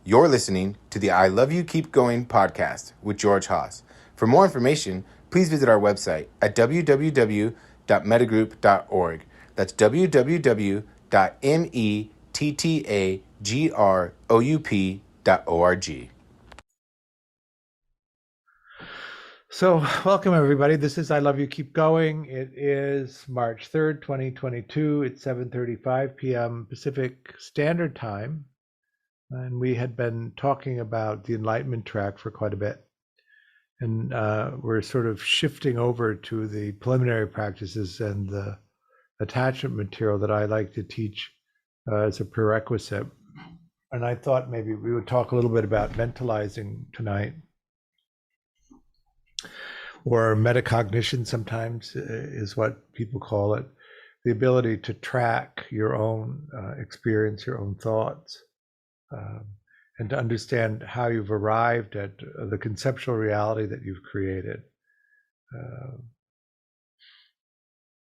You're listening to the I Love You Keep Going podcast with George Haas. For more information, please visit our website at www.mettagroup.org. That's www.mettagroup.org. So, welcome everybody. This is I Love You Keep Going. It is March 3rd, 2022. It's 7:35 p.m. Pacific Standard Time. And we had been talking about the Enlightenment track for quite a bit. And we're sort of shifting over to the preliminary practices and the attachment material that I like to teach as a prerequisite. And I thought maybe we would talk a little bit about mentalizing tonight. Or metacognition sometimes is what people call it, the ability to track your own experience, your own thoughts, and to understand how you've arrived at the conceptual reality that you've created.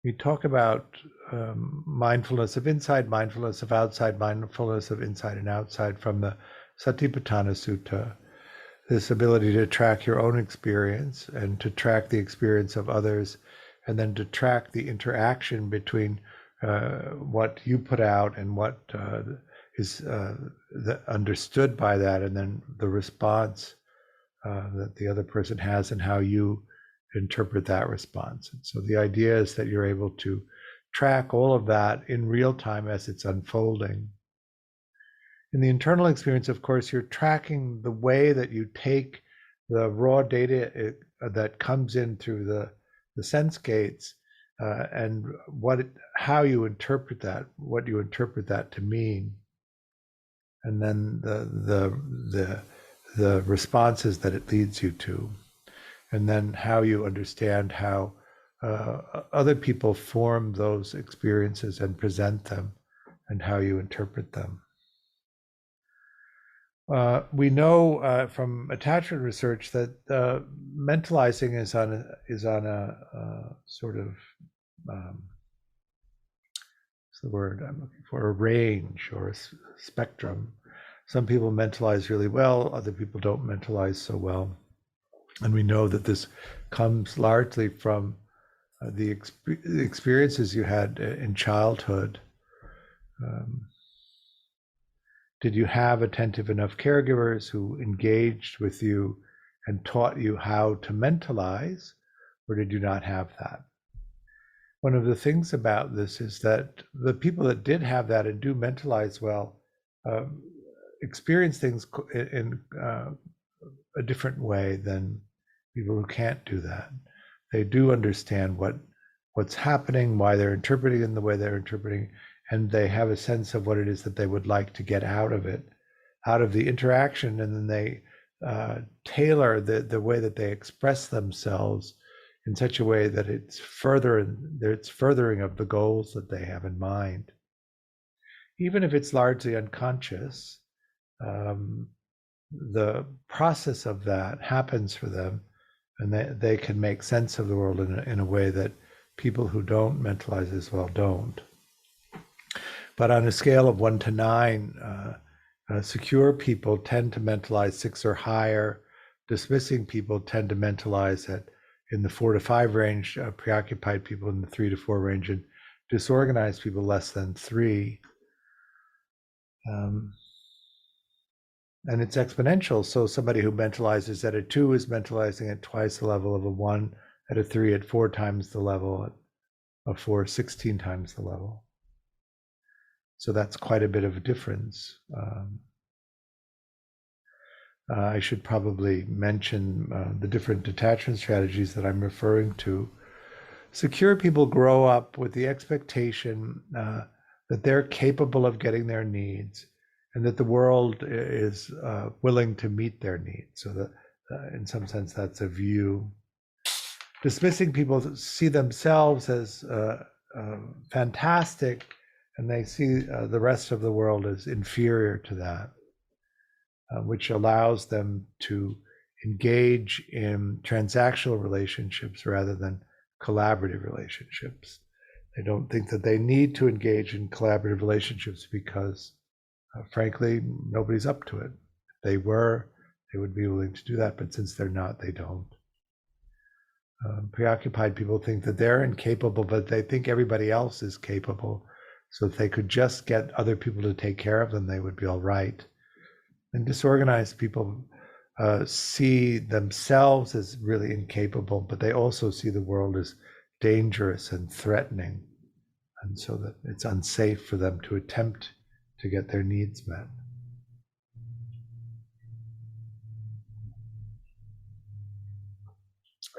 We talk about mindfulness of inside, mindfulness of outside, mindfulness of inside and outside from the Satipatthana Sutta. This ability to track your own experience and to track the experience of others, and then to track the interaction between what you put out and what is understood by that, and then the response that the other person has and how you interpret that response. And so the idea is that you're able to track all of that in real time as it's unfolding. In the internal experience, of course, you're tracking the way that you take the raw data that comes in through the sense gates and how you interpret that, what you interpret that to mean, and then the responses that it leads you to, and then how you understand how other people form those experiences and present them, and how you interpret them. We know from attachment research that mentalizing is on a sort of what's the word I'm looking for? A range or a spectrum. Some people mentalize really well, other people don't mentalize so well, and we know that this comes largely from the experiences you had in childhood. Did you have attentive enough caregivers who engaged with you and taught you how to mentalize, or did you not have that? One of the things about this is that the people that did have that and do mentalize well experience things in a different way than people who can't do that. They do understand what's happening, why they're interpreting in the way they're interpreting, and they have a sense of what it is that they would like to get out of it, out of the interaction, and then they tailor the way that they express themselves in such a way that it's furthering of the goals that they have in mind. Even if it's largely unconscious, the process of that happens for them, and they can make sense of the world in a way that people who don't mentalize as well don't. But on a scale of 1 to 9, secure people tend to mentalize 6 or higher. Dismissing people tend to mentalize in the 4 to 5 range. Preoccupied people in the 3 to 4 range, and disorganized people less than 3. And it's exponential. So somebody who mentalizes at a 2 is mentalizing at twice the level of a 1, at a 3 at 4 times the level, at a 4 16 times the level. So that's quite a bit of a difference. I should probably mention the different detachment strategies that I'm referring to. Secure people grow up with the expectation that they're capable of getting their needs, and that the world is willing to meet their needs. So that in some sense, that's a view. Dismissing people see themselves as fantastic, and they see the rest of the world as inferior to that, which allows them to engage in transactional relationships rather than collaborative relationships. They don't think that they need to engage in collaborative relationships because, frankly, nobody's up to it. they were, they would be willing to do that, but since they're not, they don't. Preoccupied people think that they're incapable, but they think everybody else is capable. So if they could just get other people to take care of them, they would be all right. And disorganized people see themselves as really incapable, but they also see the world as dangerous and threatening. And so that it's unsafe for them to attempt to get their needs met.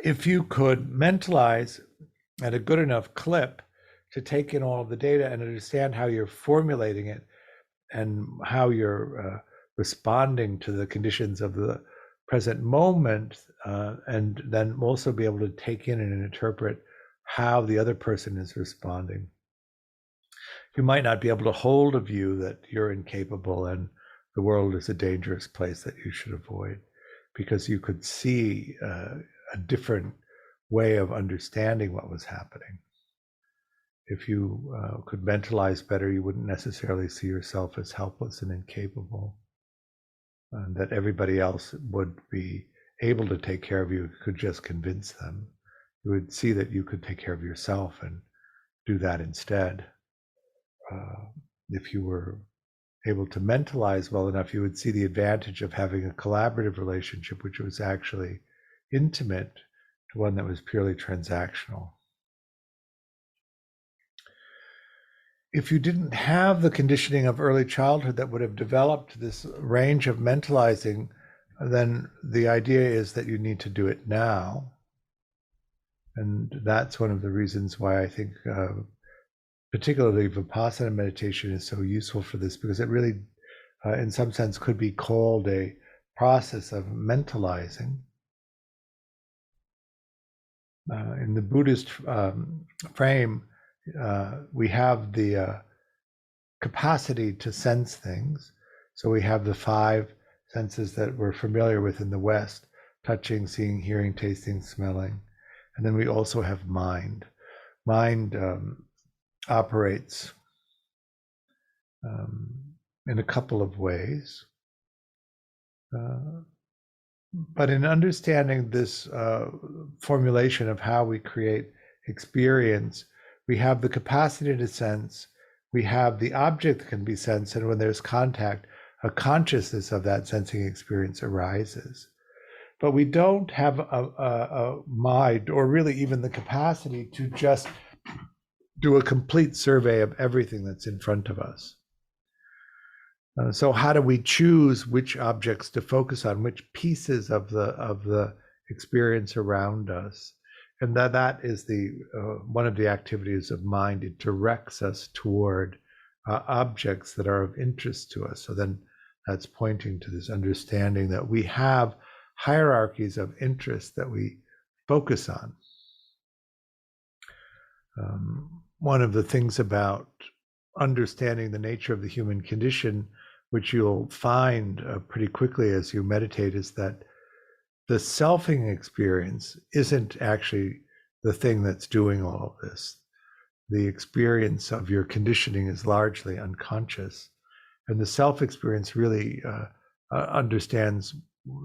If you could mentalize at a good enough clip to take in all of the data and understand how you're formulating it and how you're responding to the conditions of the present moment, and then also be able to take in and interpret how the other person is responding. You might not be able to hold a view that you're incapable and the world is a dangerous place that you should avoid, because you could see a different way of understanding what was happening. If you could mentalize better, you wouldn't necessarily see yourself as helpless and incapable, and that everybody else would be able to take care of you if you could just convince them. You would see that you could take care of yourself and do that instead. If you were able to mentalize well enough, you would see the advantage of having a collaborative relationship, which was actually intimate, to one that was purely transactional. If you didn't have the conditioning of early childhood that would have developed this range of mentalizing, then the idea is that you need to do it now. And that's one of the reasons why I think particularly Vipassana meditation is so useful for this, because it really, in some sense, could be called a process of mentalizing. In the Buddhist frame, we have the capacity to sense things. So we have the 5 senses that we're familiar with in the West: touching, seeing, hearing, tasting, smelling. And then we also have mind. Mind operates in a couple of ways. But in understanding this formulation of how we create experience, we have the capacity to sense, we have the object that can be sensed, and when there's contact, a consciousness of that sensing experience arises. But we don't have a mind, or really even the capacity, to just do a complete survey of everything that's in front of us. So how do we choose which objects to focus on, which pieces of the experience around us? And that is the one of the activities of mind. It directs us toward objects that are of interest to us. So then that's pointing to this understanding that we have hierarchies of interest that we focus on. One of the things about understanding the nature of the human condition, which you'll find pretty quickly as you meditate, is that the selfing experience isn't actually the thing that's doing all of this. The experience of your conditioning is largely unconscious, and the self experience really understands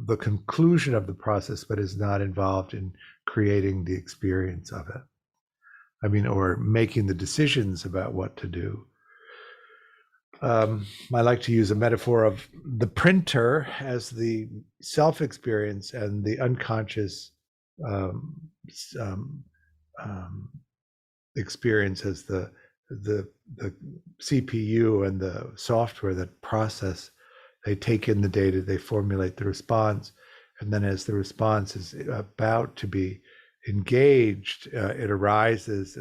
the conclusion of the process, but is not involved in creating the experience of it. I mean, or making the decisions about what to do. I like to use a metaphor of the printer as the self-experience and the unconscious experience as the CPU and the software that process. They take in the data, they formulate the response, and then as the response is about to be engaged, it arises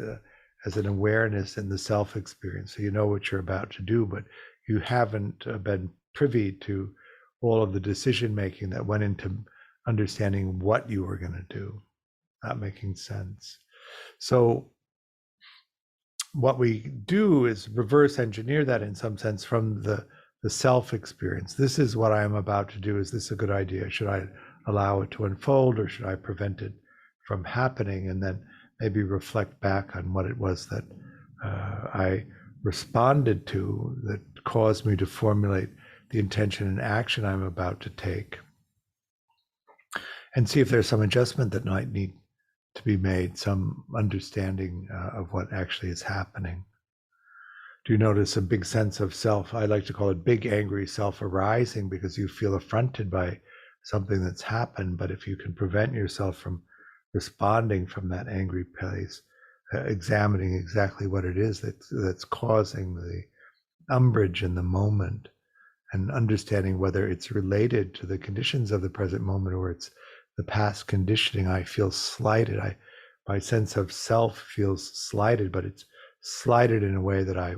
as an awareness in the self-experience. So you know what you're about to do, but you haven't been privy to all of the decision-making that went into understanding what you were going to do. Not making sense. So what we do is reverse engineer that in some sense from the self-experience. This is what I am about to do. Is this a good idea? Should I allow it to unfold, or should I prevent it from happening? And then maybe reflect back on what it was that I responded to that caused me to formulate the intention and action I'm about to take, and see if there's some adjustment that might need to be made, some understanding of what actually is happening. Do you notice a big sense of self? I like to call it big angry self arising, because you feel affronted by something that's happened. But if you can prevent yourself from responding from that angry place, examining exactly what it is that's causing the umbrage in the moment, and understanding whether it's related to the conditions of the present moment or it's the past conditioning. I feel slighted. My sense of self feels slighted, but it's slighted in a way that I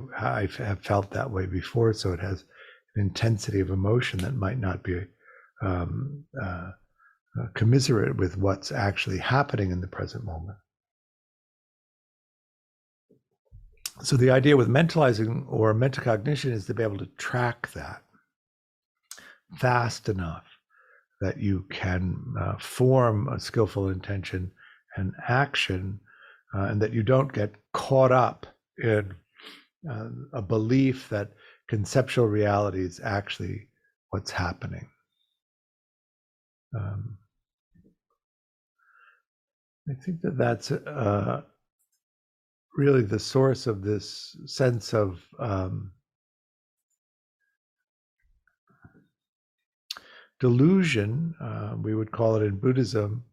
have felt that way before. So it has an intensity of emotion that might not be commiserate with what's actually happening in the present moment. So the idea with mentalizing or metacognition is to be able to track that fast enough that you can form a skillful intention and action, and that you don't get caught up in a belief that conceptual reality is actually what's happening. I think that's really the source of this sense of delusion, we would call it in Buddhism.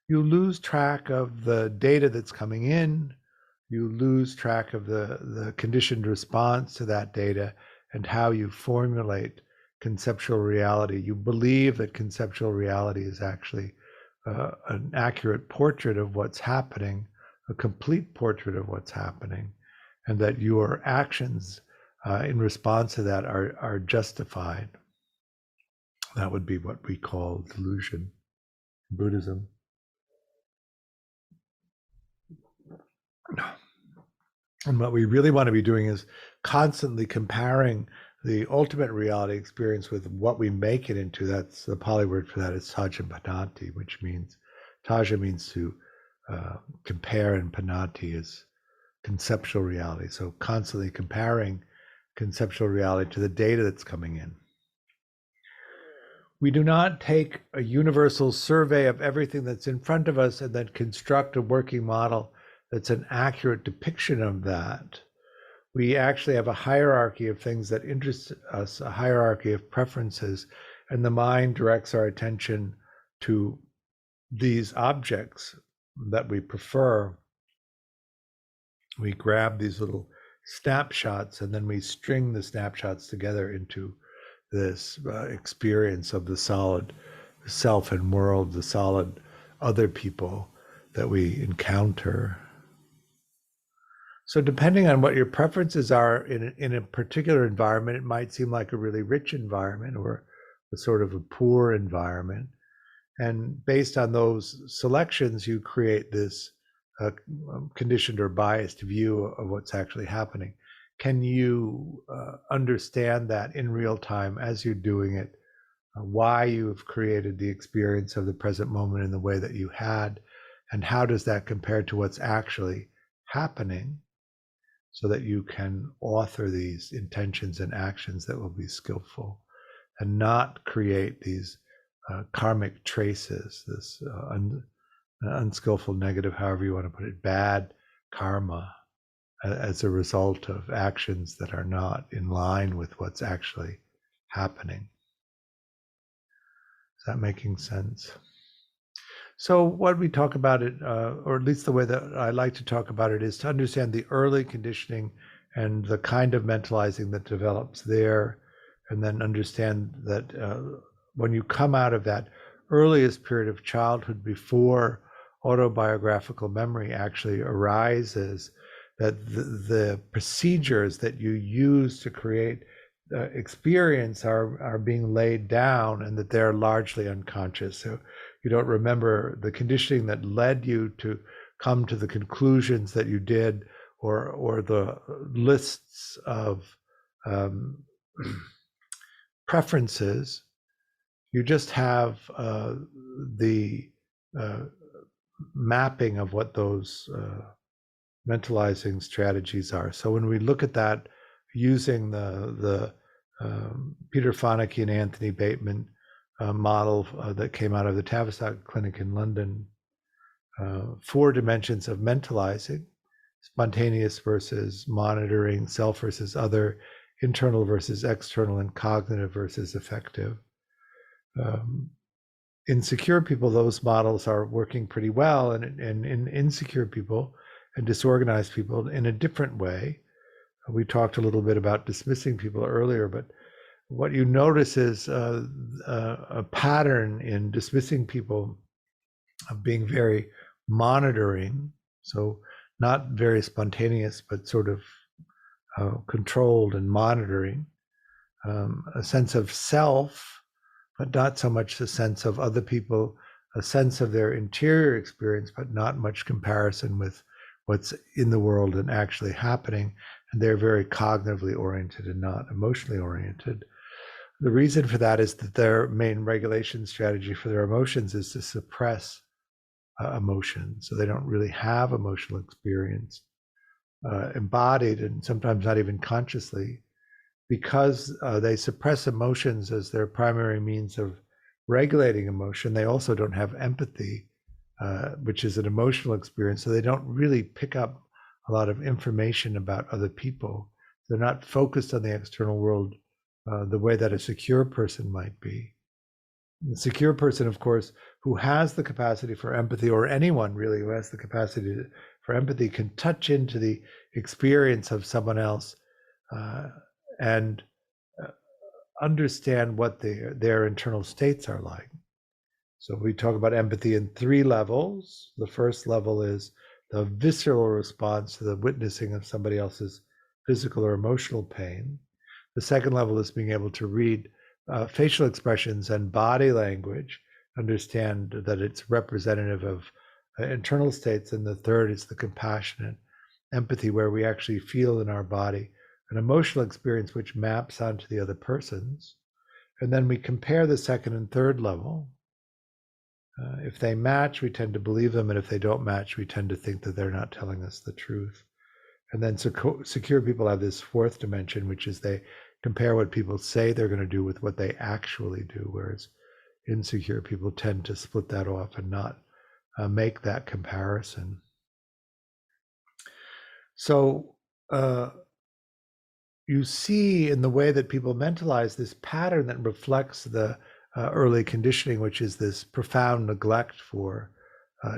You lose track of the data that's coming in. You lose track of the conditioned response to that data and how you formulate conceptual reality. You believe that conceptual reality is actually an accurate portrait of what's happening, a complete portrait of what's happening, and that your actions in response to that are justified. That would be what we call delusion in Buddhism. And what we really want to be doing is constantly comparing the ultimate reality experience with what we make it into. That's the Pali word for that is sajampanati, which means, taja means to compare, and panati is conceptual reality. So constantly comparing conceptual reality to the data that's coming in. We do not take a universal survey of everything that's in front of us and then construct a working model that's an accurate depiction of that. We actually have a hierarchy of things that interest us, a hierarchy of preferences, and the mind directs our attention to these objects that we prefer. We grab these little snapshots and then we string the snapshots together into this experience of the solid self and world, the solid other people that we encounter. So depending on what your preferences are in a particular environment, it might seem like a really rich environment or a sort of a poor environment. And based on those selections, you create this conditioned or biased view of what's actually happening. Can you understand that in real time as you're doing it, why you've created the experience of the present moment in the way that you had, and how does that compare to what's actually happening, so that you can author these intentions and actions that will be skillful and not create these karmic traces, this unskillful, negative, however you want to put it, bad karma as a result of actions that are not in line with what's actually happening. Is that making sense? So what we talk about it, or at least the way that I like to talk about it, is to understand the early conditioning and the kind of mentalizing that develops there, and then understand that when you come out of that earliest period of childhood before autobiographical memory actually arises, that the procedures that you use to create experience are being laid down, and that they're largely unconscious. So you don't remember the conditioning that led you to come to the conclusions that you did, or the lists of preferences. You just have the mapping of what those mentalizing strategies are. So when we look at that using the Peter Fonagy and Anthony Bateman model that came out of the Tavistock Clinic in London. 4 dimensions of mentalizing: spontaneous versus monitoring, self versus other, internal versus external, and cognitive versus affective. In secure people, those models are working pretty well, and in insecure people and disorganized people in a different way. We talked a little bit about dismissing people earlier, but what you notice is a pattern in dismissing people of being very monitoring, so not very spontaneous, but sort of controlled and monitoring, a sense of self, but not so much the sense of other people, a sense of their interior experience, but not much comparison with what's in the world and actually happening. And they're very cognitively oriented and not emotionally oriented. The reason for that is that their main regulation strategy for their emotions is to suppress emotion. So they don't really have emotional experience embodied, and sometimes not even consciously, because they suppress emotions as their primary means of regulating emotion. They also don't have empathy, which is an emotional experience. So they don't really pick up a lot of information about other people. They're not focused on the external world the way that a secure person might be. The secure person, of course, who has the capacity for empathy, or anyone really who has the capacity for empathy, can touch into the experience of someone else and understand what their internal states are like. So we talk about empathy in 3 levels. The first level is the visceral response to the witnessing of somebody else's physical or emotional pain. The second level is being able to read facial expressions and body language, understand that it's representative of internal states. And the third is the compassionate empathy, where we actually feel in our body an emotional experience which maps onto the other person's. And then we compare the second and third level. If they match, we tend to believe them. And if they don't match, we tend to think that they're not telling us the truth. And then secure people have this 4th dimension, which is they compare what people say they're going to do with what they actually do, whereas insecure people tend to split that off and not make that comparison. So you see in the way that people mentalize this pattern that reflects the early conditioning, which is this profound neglect for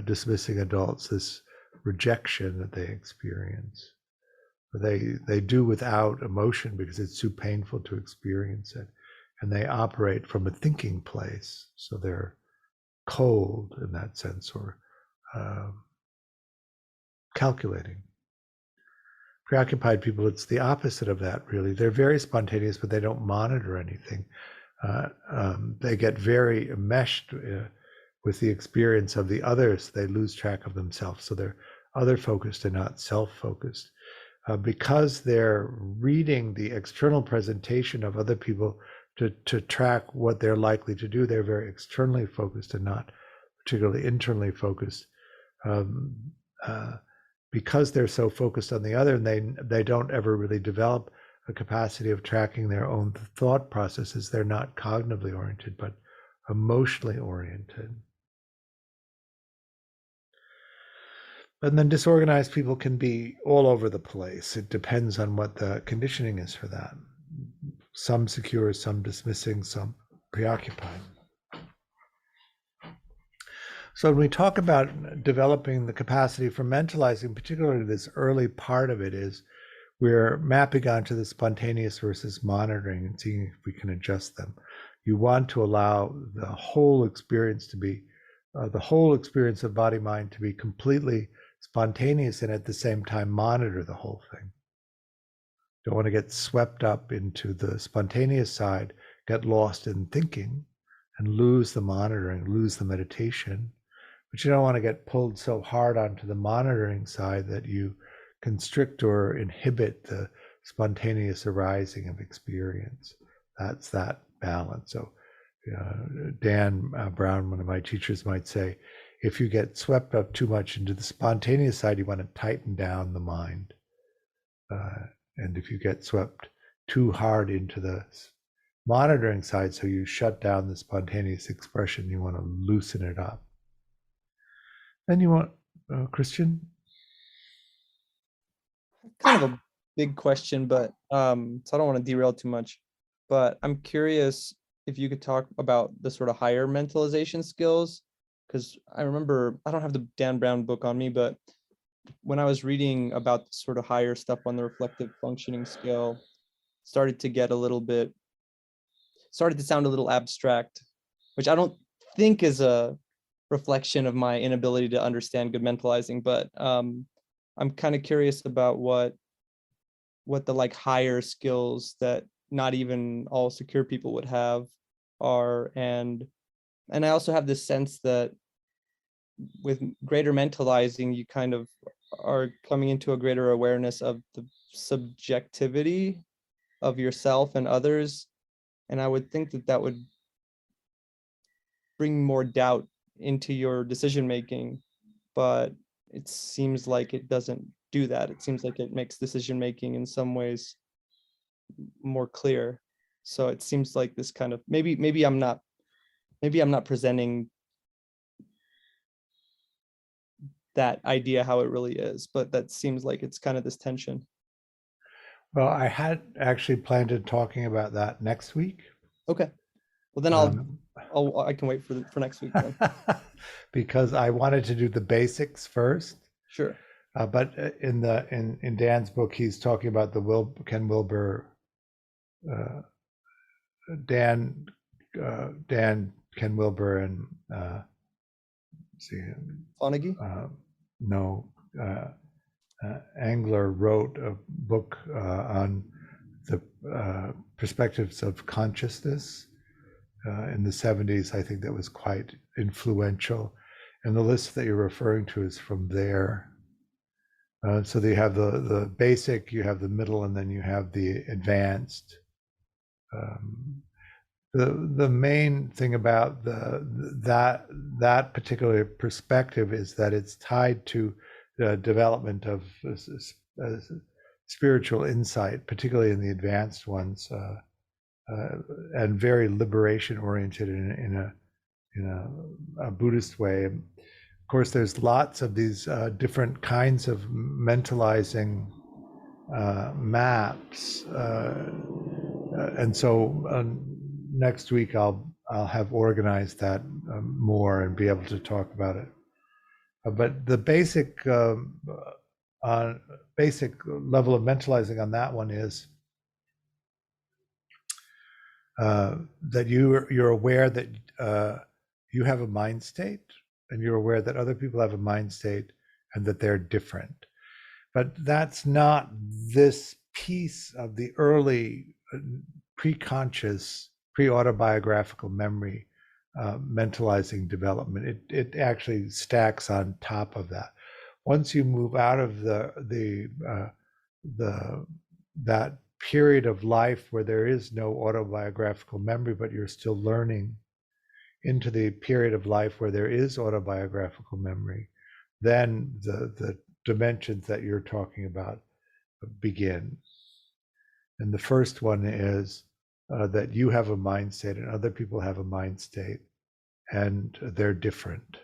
dismissing adults, this rejection that they experience. They do without emotion because it's too painful to experience it. And they operate from a thinking place. So they're cold in that sense, or calculating. Preoccupied people, it's the opposite of that, really. They're very spontaneous, but they don't monitor anything. They get very enmeshed with the experience of the others. They lose track of themselves. So they're other focused and not self-focused. Because they're reading the external presentation of other people to track what they're likely to do, they're very externally focused and not particularly internally focused. Because they're so focused on the other, and they don't ever really develop a capacity of tracking their own thought processes. They're not cognitively oriented, but emotionally oriented. And then disorganized people can be all over the place. It depends on what the conditioning is for that. Some secure, some dismissing, some preoccupied. So when we talk about developing the capacity for mentalizing, particularly this early part of it is we're mapping onto the spontaneous versus monitoring and seeing if we can adjust them. You want to allow the whole experience to be, the whole experience of body mind to be completely spontaneous, and at the same time monitor the whole thing. Don't want to get swept up into the spontaneous side, get lost in thinking, and lose the monitoring, lose the meditation. But you don't want to get pulled so hard onto the monitoring side that you constrict or inhibit the spontaneous arising of experience. That's that balance. So Dan Brown, one of my teachers, might say, if you get swept up too much into the spontaneous side, you want to tighten down the mind. And if you get swept too hard into the monitoring side, so you shut down the spontaneous expression. You want to loosen it up. Then you want Christian. Kind of a big question, but so I don't want to derail too much. But I'm curious if you could talk about the sort of higher mentalization skills, because I remember I don't have the Dan Brown book on me, but when I was reading about sort of higher stuff on the reflective functioning scale, started to get a little bit, started to sound a little abstract, which I don't think is a reflection of my inability to understand good mentalizing, but I'm kind of curious about what the like higher skills that not even all secure people would have are. And I also have this sense that with greater mentalizing, you kind of are coming into a greater awareness of the subjectivity of yourself and others. And I would think that that would bring more doubt into your decision making, but it seems like it doesn't do that. It seems like it makes decision making in some ways more clear. So it seems like this kind of maybe I'm not presenting that idea how it really is, but that seems like it's kind of this tension. Well, I had actually planned on talking about that next week. Okay. Well, then I can wait for next week then. Because I wanted to do the basics first. Sure. But in Dan's book, he's talking about the Ken Wilber, Dan Ken Wilber and Carnegie? No, Angler wrote a book on the perspectives of consciousness in the 70s. I think that was quite influential. And the list that you're referring to is from there. So they have the basic, you have the middle, and then you have the advanced. The main thing about that particular perspective is that it's tied to the development of spiritual insight, particularly in the advanced ones, and very liberation oriented in a Buddhist way. Of course, there's lots of these different kinds of mentalizing maps, and so next week I'll have organized that more and be able to talk about it. But the basic basic level of mentalizing on that one is that you're aware that you have a mind state, and you're aware that other people have a mind state and that they're different. But that's not this piece of the early pre-conscious, pre-autobiographical memory mentalizing development. It actually stacks on top of that. Once you move out of that period of life where there is no autobiographical memory, but you're still learning, into the period of life where there is autobiographical memory, then the dimensions that you're talking about begin. And the first one is that you have a mind state and other people have a mind state, and they're different.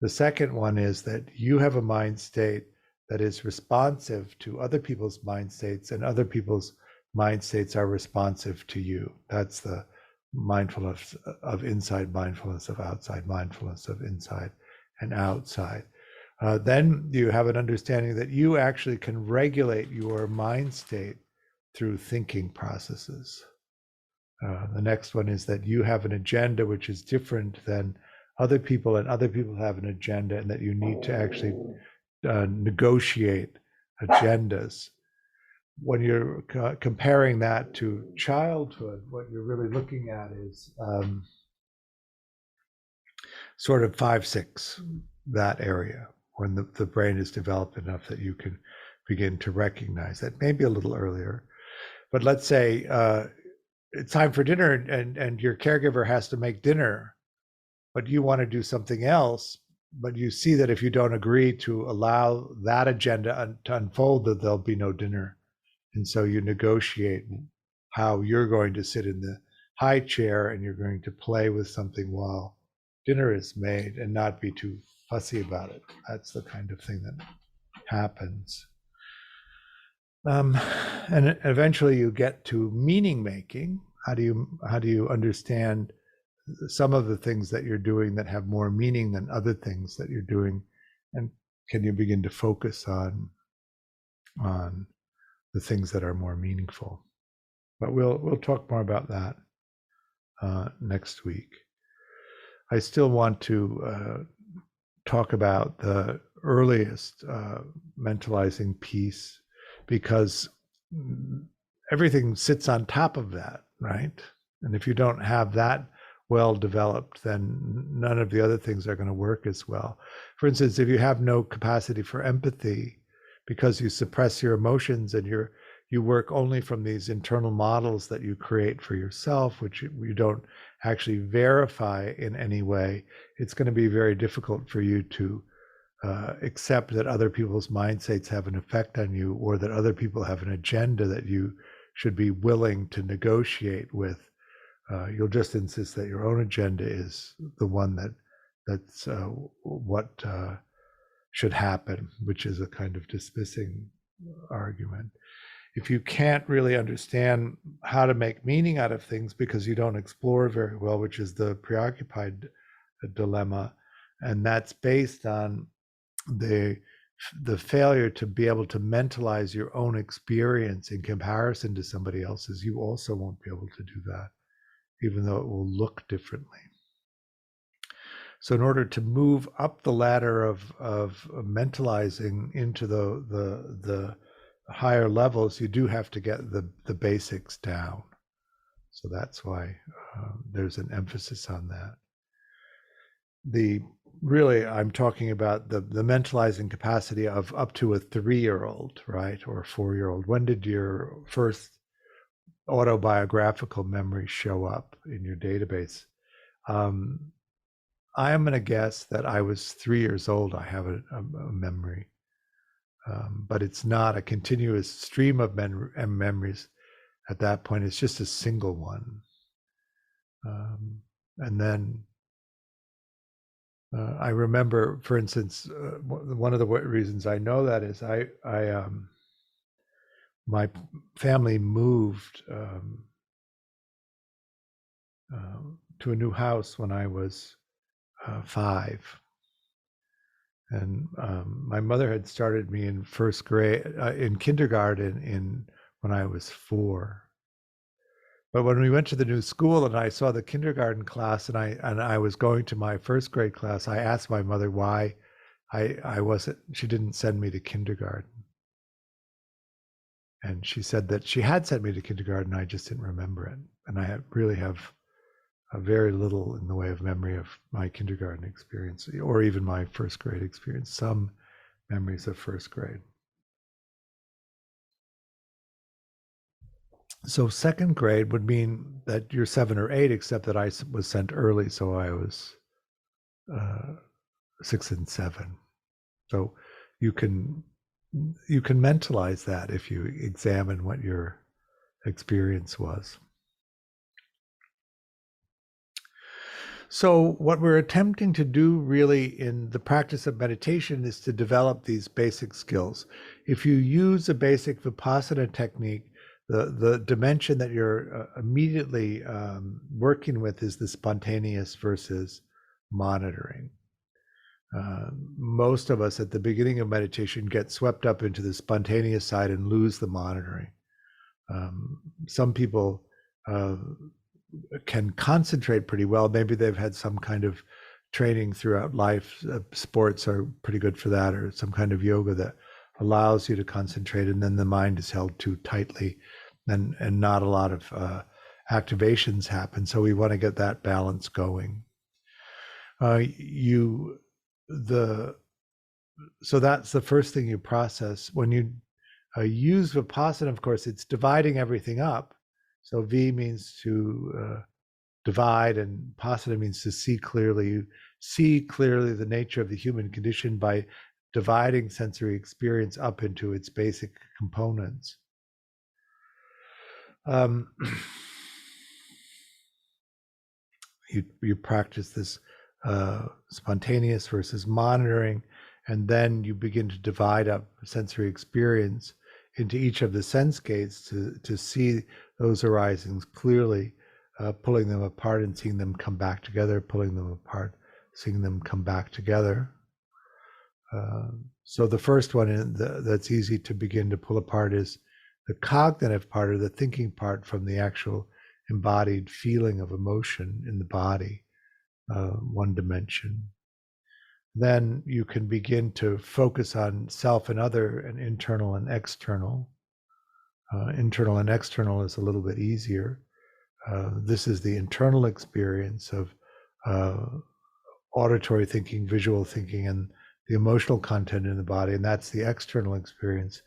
The second one is that you have a mind state that is responsive to other people's mind states, and other people's mind states are responsive to you. That's the mindfulness of inside, mindfulness of outside, mindfulness of inside and outside. Then you have an understanding that you actually can regulate your mind state through thinking processes. The next one is that you have an agenda which is different than other people, and other people have an agenda, and that you need to actually negotiate agendas. When you're comparing that to childhood, what you're really looking at is sort of 5, 6, that area, when the brain is developed enough that you can begin to recognize that, maybe a little earlier. But let's say it's time for dinner, and your caregiver has to make dinner, but you want to do something else, but you see that if you don't agree to allow that agenda to unfold, that there'll be no dinner. And so you negotiate how you're going to sit in the high chair and you're going to play with something while dinner is made and not be too fussy about it. That's the kind of thing that happens. And eventually you get to meaning making. How do you understand some of the things that you're doing that have more meaning than other things that you're doing, and can you begin to focus on the things that are more meaningful? But we'll talk more about that next week. I still want to talk about the earliest mentalizing piece, because everything sits on top of that, right? And if you don't have that well developed, then none of the other things are going to work as well. For instance, if you have no capacity for empathy because you suppress your emotions and you work only from these internal models that you create for yourself, which you don't actually verify in any way, it's going to be very difficult for you to accept that other people's mindsets have an effect on you, or that other people have an agenda that you should be willing to negotiate with. You'll just insist that your own agenda is the one that's what should happen, which is a kind of dismissing argument. If you can't really understand how to make meaning out of things because you don't explore very well, which is the preoccupied dilemma, and that's based on the failure to be able to mentalize your own experience in comparison to somebody else's, you also won't be able to do that, even though it will look differently. So in order to move up the ladder of mentalizing into the higher levels, you do have to get the basics down. So that's why there's an emphasis on that. Really, I'm talking about the mentalizing capacity of up to a 3-year-old, right, or a 4-year-old. When did your first autobiographical memory show up in your database? I am going to guess that I was 3 years old. I have a memory, but it's not a continuous stream of memories at that point. It's just a single one. And then I remember, for instance, one of the reasons I know that is my family moved to a new house when I was 5, and my mother had started me in first grade, in kindergarten, when I was 4. But when we went to the new school and I saw the kindergarten class and I was going to my first grade class, I asked my mother why she didn't send me to kindergarten. And she said that she had sent me to kindergarten, I just didn't remember it. And I really have very little in the way of memory of my kindergarten experience, or even my first grade experience, some memories of first grade. So second grade would mean that you're 7 or 8, except that I was sent early, so I was 6 and 7. So you can mentalize that if you examine what your experience was. So what we're attempting to do really in the practice of meditation is to develop these basic skills. If you use a basic Vipassana technique, the dimension that you're immediately working with is the spontaneous versus monitoring. Most of us at the beginning of meditation get swept up into the spontaneous side and lose the monitoring. Some people can concentrate pretty well. Maybe they've had some kind of training throughout life. Sports are pretty good for that, or some kind of yoga that allows you to concentrate, and then the mind is held too tightly and not a lot of activations happen. So we want to get that balance going. So that's the first thing you process. When you use Vipassana, of course, it's dividing everything up. So V means to divide, and Passana means to see clearly. You see clearly the nature of the human condition by dividing sensory experience up into its basic components. Um, you practice this spontaneous versus monitoring, and then you begin to divide up sensory experience into each of the sense gates to see those arisings clearly, pulling them apart and seeing them come back together, pulling them apart, seeing them come back together. So the first one that's easy to begin to pull apart is the cognitive part, or the thinking part, from the actual embodied feeling of emotion in the body, one dimension. Then you can begin to focus on self and other, and internal and external. Internal and external is a little bit easier. This is the internal experience of auditory thinking, visual thinking, and the emotional content in the body. And that's the external experience,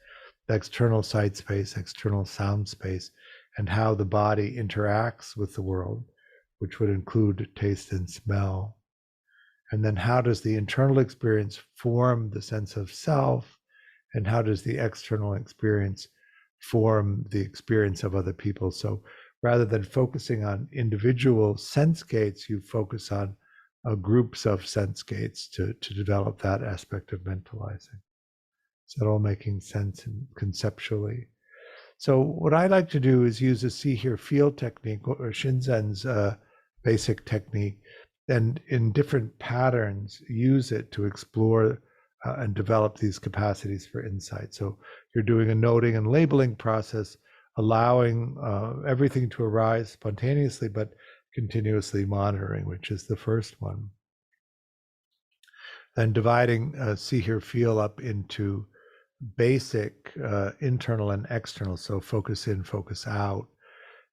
the external sight space, external sound space, and how the body interacts with the world, which would include taste and smell. And then how does the internal experience form the sense of self? And how does the external experience form the experience of other people? So rather than focusing on individual sense gates, you focus on groups of sense gates to develop that aspect of mentalizing. Is that all making sense conceptually? So what I like to do is use a see, hear, feel technique, or Shinzen's basic technique, and in different patterns use it to explore and develop these capacities for insight. So you're doing a noting and labeling process, allowing everything to arise spontaneously, but continuously monitoring, which is the first one. Then dividing see, hear, feel up into basic internal and external. So focus in, focus out.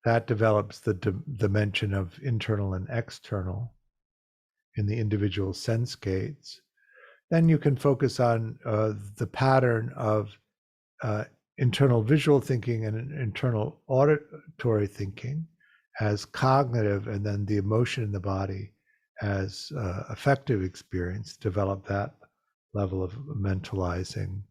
That develops the dimension of internal and external in the individual sense gates. Then you can focus on the pattern of internal visual thinking and internal auditory thinking as cognitive, and then the emotion in the body as affective experience, develop that level of mentalizing.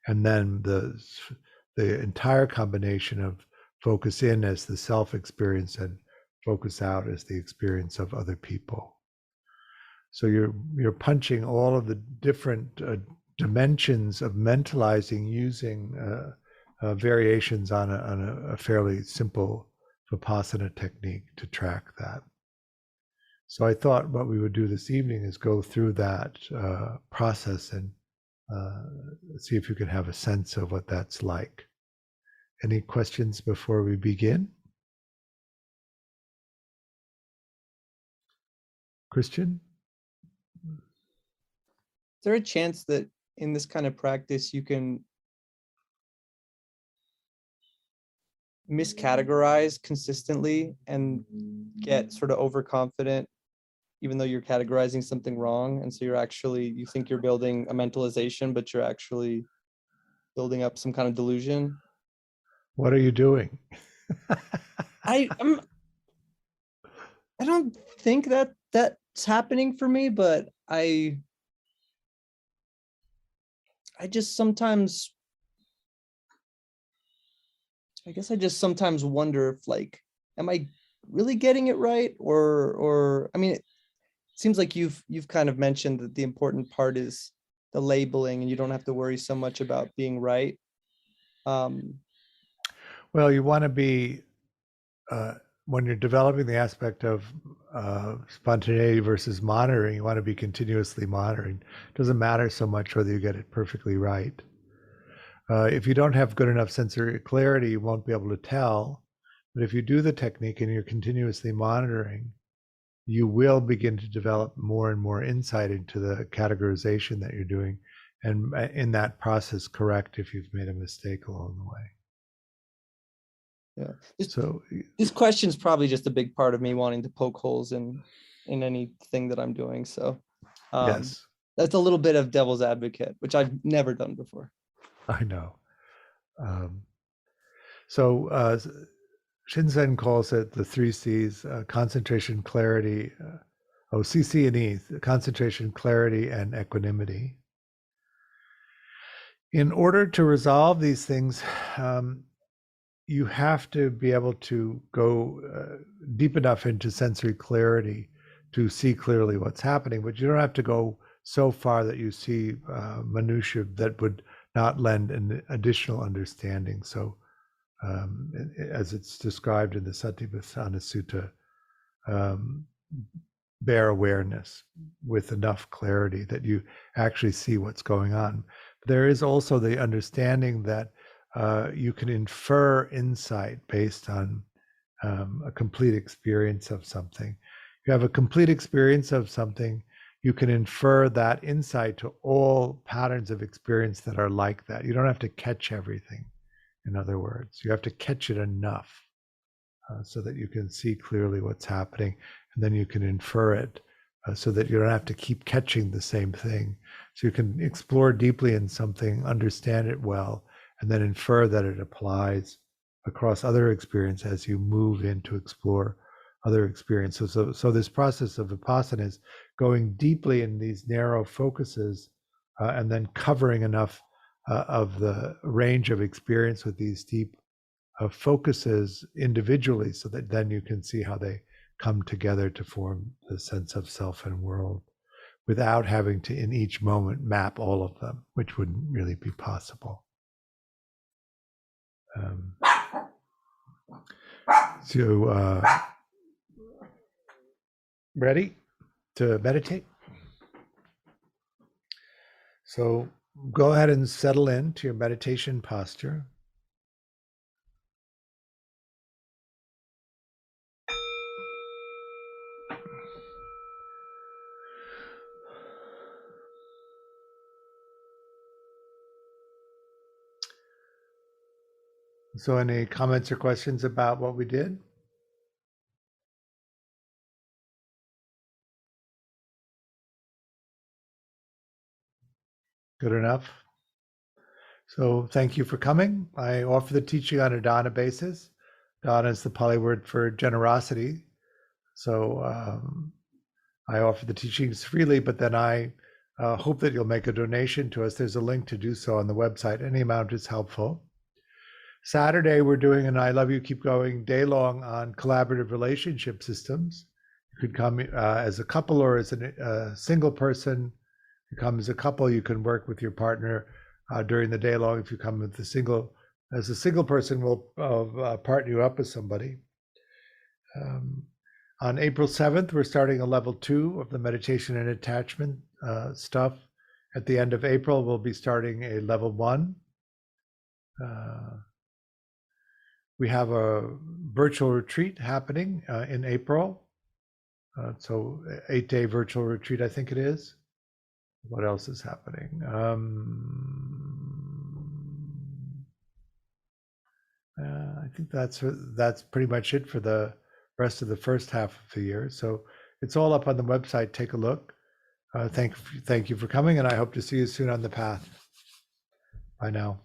And then the entire combination of focus in as the self experience and focus out as the experience of other people. So you're punching all of the different dimensions of mentalizing using variations on a fairly simple Vipassana technique to track that. So I thought what we would do this evening is go through that process and see if you can have a sense of what that's like. Any questions before we begin? Christian? Is there a chance that in this kind of practice you can miscategorize consistently and get sort of overconfident, even though you're categorizing something wrong? And so you think you're building a mentalization, but you're actually building up some kind of delusion. What are you doing? I don't think that's happening for me, but I just sometimes, I guess I just sometimes wonder if, like, am I really getting it right? Or I mean, it seems like you've kind of mentioned that the important part is the labeling and you don't have to worry so much about being right. Well, you want to be, when you're developing the aspect of spontaneity versus monitoring, you want to be continuously monitoring. It doesn't matter so much whether you get it perfectly right. If you don't have good enough sensory clarity, you won't be able to tell. But if you do the technique and you're continuously monitoring, you will begin to develop more and more insight into the categorization that you're doing. And in that process, correct if you've made a mistake along the way. Yeah. So This question is probably just a big part of me wanting to poke holes in anything that I'm doing. So yes, that's a little bit of devil's advocate, which I've never done before. I know. So Shinzen calls it the three C's: concentration, clarity, CC and E, concentration, clarity, and equanimity. In order to resolve these things, you have to be able to go deep enough into sensory clarity to see clearly what's happening, but you don't have to go so far that you see minutiae that would not lend an additional understanding. So, as it's described in the Satipatthana Sutta, bare awareness with enough clarity that you actually see what's going on. There is also the understanding that you can infer insight based on a complete experience of something. You have a complete experience of something, you can infer that insight to all patterns of experience that are like that. You don't have to catch everything, in other words. You have to catch it enough so that you can see clearly what's happening, and then you can infer it so that you don't have to keep catching the same thing. So you can explore deeply in something, understand it well, and then infer that it applies across other experience as you move in to explore other experiences. So this process of vipassana is going deeply in these narrow focuses and then covering enough of the range of experience with these deep focuses individually, so that then you can see how they come together to form the sense of self and world, without having to in each moment map all of them, which wouldn't really be possible. Ready to meditate? So go ahead and settle into your meditation posture. So any comments or questions about what we did? Good enough. So thank you for coming. I offer the teaching on a dana basis. Dana is the Pali word for generosity. So I offer the teachings freely, but then I hope that you'll make a donation to us. There's a link to do so on the website. Any amount is helpful. Saturday, we're doing an I Love You, Keep Going day long on collaborative relationship systems. You could come as a couple or as a single person. You come as a couple, you can work with your partner during the day long. If you come with as a single person, we'll partner you up with somebody. On April 7th, we're starting a level 2 of the meditation and attachment stuff. At the end of April, we'll be starting a level 1. We have a virtual retreat happening in April. So 8-day virtual retreat, I think it is. What else is happening? I think that's pretty much it for the rest of the first half of the year. So it's all up on the website. Take a look. Thank you for coming, and I hope to see you soon on the path. Bye now.